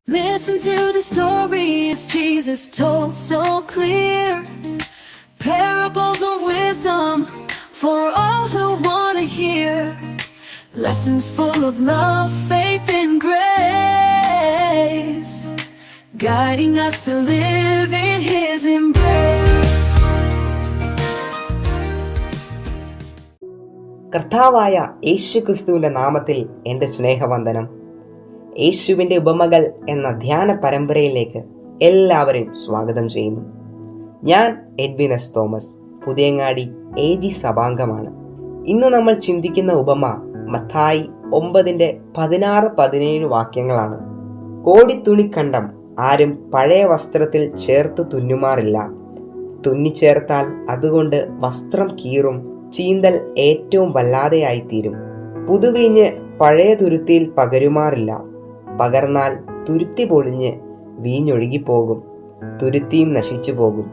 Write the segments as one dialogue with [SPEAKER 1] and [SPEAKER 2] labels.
[SPEAKER 1] Listen to the stories Jesus told so clear. Parables of wisdom for all who want to hear. Lessons full of love, faith, and grace, guiding us to live in His embrace.
[SPEAKER 2] കർത്താവായ യേശുക്രിസ്തുവിന്റെ നാമത്തിൽ എൻ്റെ സ്നേഹവന്ദനം. യേശുവിൻ്റെ ഉപമകൾ എന്ന ധ്യാന പരമ്പരയിലേക്ക് എല്ലാവരെയും സ്വാഗതം ചെയ്യുന്നു. ഞാൻ Edwin S Thomas, Puthiyangadi AG സഭാംഗമാണ്. ഇന്ന് നമ്മൾ ചിന്തിക്കുന്ന ഉപമ മത്തായി 9:16-17 വാക്യങ്ങളാണ്. കോടിത്തുണിക്കണ്ടം ആരും പഴയ വസ്ത്രത്തിൽ ചേർത്ത് തുന്നുമാറില്ല. തുന്നിച്ചേർത്താൽ അതുകൊണ്ട് വസ്ത്രം കീറും, ചീന്തൽ ഏറ്റവും വല്ലാതെയായിത്തീരും. പുതുവീഞ്ഞ് പഴയ തുരുത്തിയിൽ പകരുമാറില്ല. പകർന്നാൽ തുരുത്തി പൊളിഞ്ഞ് വീഞ്ഞൊഴുകിപ്പോകും, തുരുത്തിയും നശിച്ചു പോകും.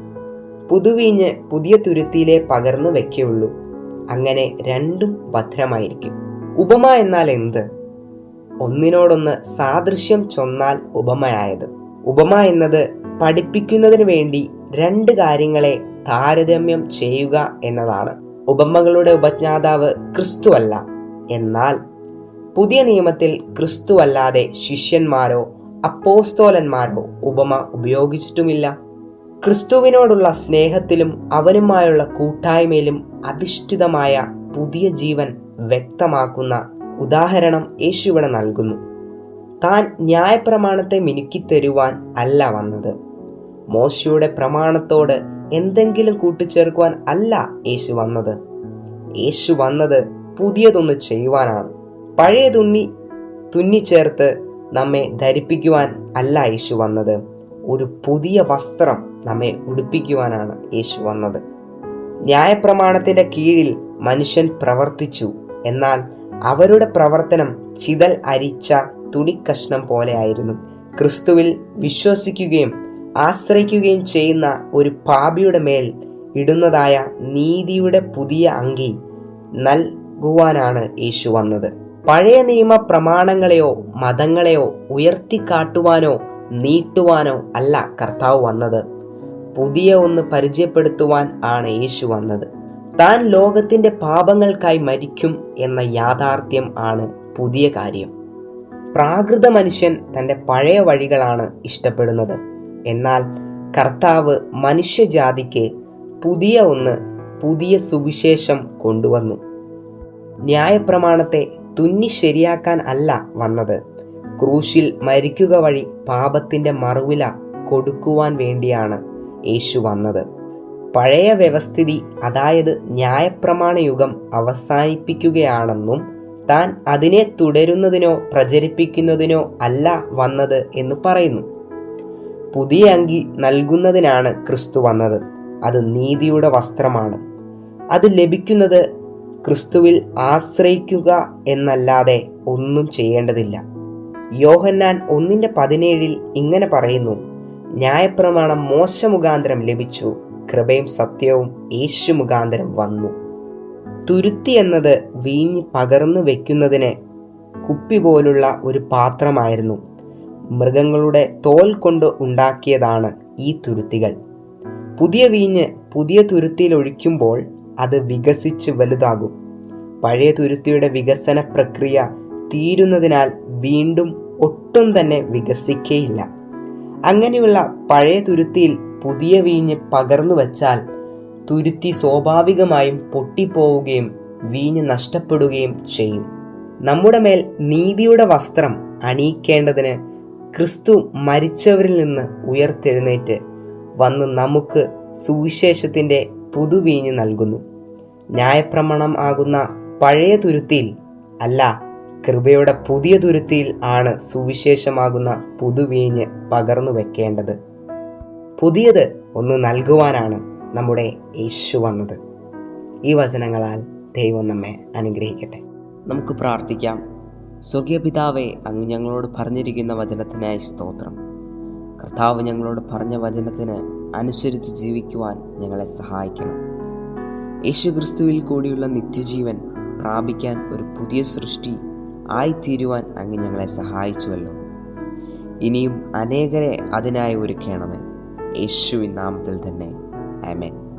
[SPEAKER 2] പുതുവീഞ്ഞ് പുതിയ തുരുത്തിയിലേ പകർന്നു വെക്കുകയുള്ളൂ. അങ്ങനെ രണ്ടും ഭദ്രമായിരിക്കും. ഉപമ എന്നാൽ എന്ത്? ഒന്നിനോടൊന്ന് സാദൃശ്യം ചൊന്നാൽ ഉപമയായത്. ഉപമ എന്നത് പഠിപ്പിക്കുന്നതിന് വേണ്ടി രണ്ട് കാര്യങ്ങളെ താരതമ്യം ചെയ്യുക എന്നതാണ്. ഉപമകളുടെ ഉപജ്ഞാതാവ് ക്രിസ്തുവല്ല. എന്നാൽ പുതിയ നിയമത്തിൽ ക്രിസ്തുവല്ലാതെ ശിഷ്യന്മാരോ അപ്പോസ്തോലന്മാരോ ഉപമ ഉപയോഗിച്ചിട്ടുമില്ല. ക്രിസ്തുവിനോടുള്ള സ്നേഹത്തിലും അവനുമായുള്ള കൂട്ടായ്മയിലും അധിഷ്ഠിതമായ പുതിയ ജീവൻ വ്യക്തമാക്കുന്ന ഉദാഹരണം യേശു ഇവിടെ നൽകുന്നു. താൻ ന്യായപ്രമാണത്തെ മിനുക്കിത്തരുവാൻ അല്ല വന്നത്. മോശയുടെ പ്രമാണത്തോട് എന്തെങ്കിലും കൂട്ടിച്ചേർക്കുവാൻ അല്ല യേശു വന്നത്. യേശു വന്നത് പുതിയതൊന്ന് ചെയ്യുവാനാണ്. പഴയ തുന്നിച്ചേർത്ത് നമ്മെ ധരിപ്പിക്കുവാൻ അല്ല യേശു വന്നത്. ഒരു പുതിയ വസ്ത്രം നമ്മെ ഉടുപ്പിക്കുവാനാണ് യേശു വന്നത്. ന്യായപ്രമാണത്തിന്റെ കീഴിൽ മനുഷ്യൻ പ്രവർത്തിച്ചു. എന്നാൽ അവരുടെ പ്രവർത്തനം ചിതൽ അരിച്ച തുണിക്കഷ്ണം പോലെയായിരുന്നു. ക്രിസ്തുവിൽ വിശ്വസിക്കുകയും ആശ്രയിക്കുകയും ചെയ്യുന്ന ഒരു പാപിയുടെ മേൽ ഇടുന്നതായ നീതിയുടെ പുതിയ അങ്കി നൽകുവാനാണ് യേശു വന്നത്. പഴയ നിയമ പ്രമാണങ്ങളെയോ മതങ്ങളെയോ ഉയർത്തിക്കാട്ടുവാനോ നീട്ടുവാനോ അല്ല കർത്താവ് വന്നത്. പുതിയ ഒന്ന് പരിചയപ്പെടുത്തുവാൻ ആണ് യേശു വന്നത്. താൻ ലോകത്തിന്റെ പാപങ്ങൾക്കായി മരിക്കും എന്ന യാഥാർത്ഥ്യം ആണ് പുതിയ കാര്യം. പ്രാകൃത മനുഷ്യൻ തൻ്റെ പഴയ വഴികളാണ് ഇഷ്ടപ്പെടുന്നത്. എന്നാൽ കർത്താവ് മനുഷ്യജാതിക്ക് പുതിയ സുവിശേഷം കൊണ്ടുവന്നു. ന്യായപ്രമാണത്തെ തുന്നി ശരിയാക്കാൻ അല്ല വന്നത്. ക്രൂശിൽ മരിക്കുക വഴി പാപത്തിന്റെ മറുവില കൊടുക്കുവാൻ വേണ്ടിയാണ് യേശു വന്നത്. പഴയ വ്യവസ്ഥിതി, അതായത് ന്യായപ്രമാണ യുഗം അവസാനിപ്പിക്കുകയാണെന്നും താൻ അതിനെ തുടരുന്നതിനോ പ്രചരിപ്പിക്കുന്നതിനോ അല്ല വന്നത് എന്ന് പറയുന്നു. പുതിയ അങ്കി നൽകുന്നതിനാണ് ക്രിസ്തു വന്നത്. അത് നീതിയുടെ വസ്ത്രമാണ്. അത് ലഭിക്കുന്നത് ക്രിസ്തുവിൽ ആശ്രയിക്കുക എന്നല്ലാതെ ഒന്നും ചെയ്യേണ്ടതില്ല. യോഹന്നാൻ 1:17 ഇങ്ങനെ പറയുന്നു: ന്യായപ്രമാണം മോശ മുഖാന്തരം ലഭിച്ചു, കൃപയും സത്യവും യേശു മുഖാന്തരം വന്നു. തുരുത്തി എന്നത് വീഞ്ഞ് പകർന്നു വെക്കുന്നതിന് കുപ്പി പോലുള്ള ഒരു പാത്രമായിരുന്നു. മൃഗങ്ങളുടെ തോൽ കൊണ്ട് ഉണ്ടാക്കിയതാണ് ഈ തുരുത്തികൾ. പുതിയ വീഞ്ഞ് പുതിയ തുരുത്തിയിൽ ഒഴിക്കുമ്പോൾ അത് വികസിച്ച് വലുതാകും. പഴയ തുരുത്തിയുടെ വികസന പ്രക്രിയ തീരുന്നതിനാൽ വീണ്ടും ഒട്ടും തന്നെ വികസിക്കുകയില്ല. അങ്ങനെയുള്ള പഴയ തുരുത്തിയിൽ പുതിയ വീഞ്ഞ് പകർന്നു വച്ചാൽ തുരുത്തി സ്വാഭാവികമായും പൊട്ടിപ്പോവുകയും വീഞ്ഞ് നഷ്ടപ്പെടുകയും ചെയ്യും. നമ്മുടെ മേൽ നീതിയുടെ വസ്ത്രം അണിയിക്കേണ്ടതിന് ക്രിസ്തു മരിച്ചവരിൽ നിന്ന് ഉയർത്തെഴുന്നേറ്റ് വന്ന് നമുക്ക് സുവിശേഷത്തിന്റെ പുതുവീഞ്ഞ് നൽകുന്നു. ന്യായപ്രമാണം ആകുന്ന പഴയ തുരുത്തിയിൽ അല്ല, കൃപയുടെ പുതിയ തുരുത്തിയിൽ ആണ് സുവിശേഷമാകുന്ന പുതുവീഞ്ഞ് പകർന്നു വെക്കേണ്ടത്. പുതിയത് ഒന്ന് നൽകുവാനാണ് നമ്മുടെ യേശു വന്നത്. ഈ വചനങ്ങളാൽ ദൈവം നമ്മെ അനുഗ്രഹിക്കട്ടെ. നമുക്ക് പ്രാർത്ഥിക്കാം. സ്വർഗീയ പിതാവേ, അങ്ങ് ഞങ്ങളോട് പറഞ്ഞിരിക്കുന്ന വചനത്തിനായി സ്തോത്രം. കർത്താവ് ഞങ്ങളോട് പറഞ്ഞ വചനത്തിന് അനുസരിച്ച് ജീവിക്കുവാൻ ഞങ്ങളെ സഹായിക്കണം. യേശുക്രിസ്തുവിൽ കൂടിയുള്ള നിത്യജീവൻ പ്രാപിക്കാൻ ഒരു പുതിയ സൃഷ്ടി ആയിത്തീരുവാൻ അങ്ങ് ഞങ്ങളെ സഹായിച്ചുവല്ലോ. ഇനിയും അനേകരെ അതിനായി ഒരുക്കണമേ. യേശുവിൻ നാമത്തിൽ തന്നെ. ആമേൻ.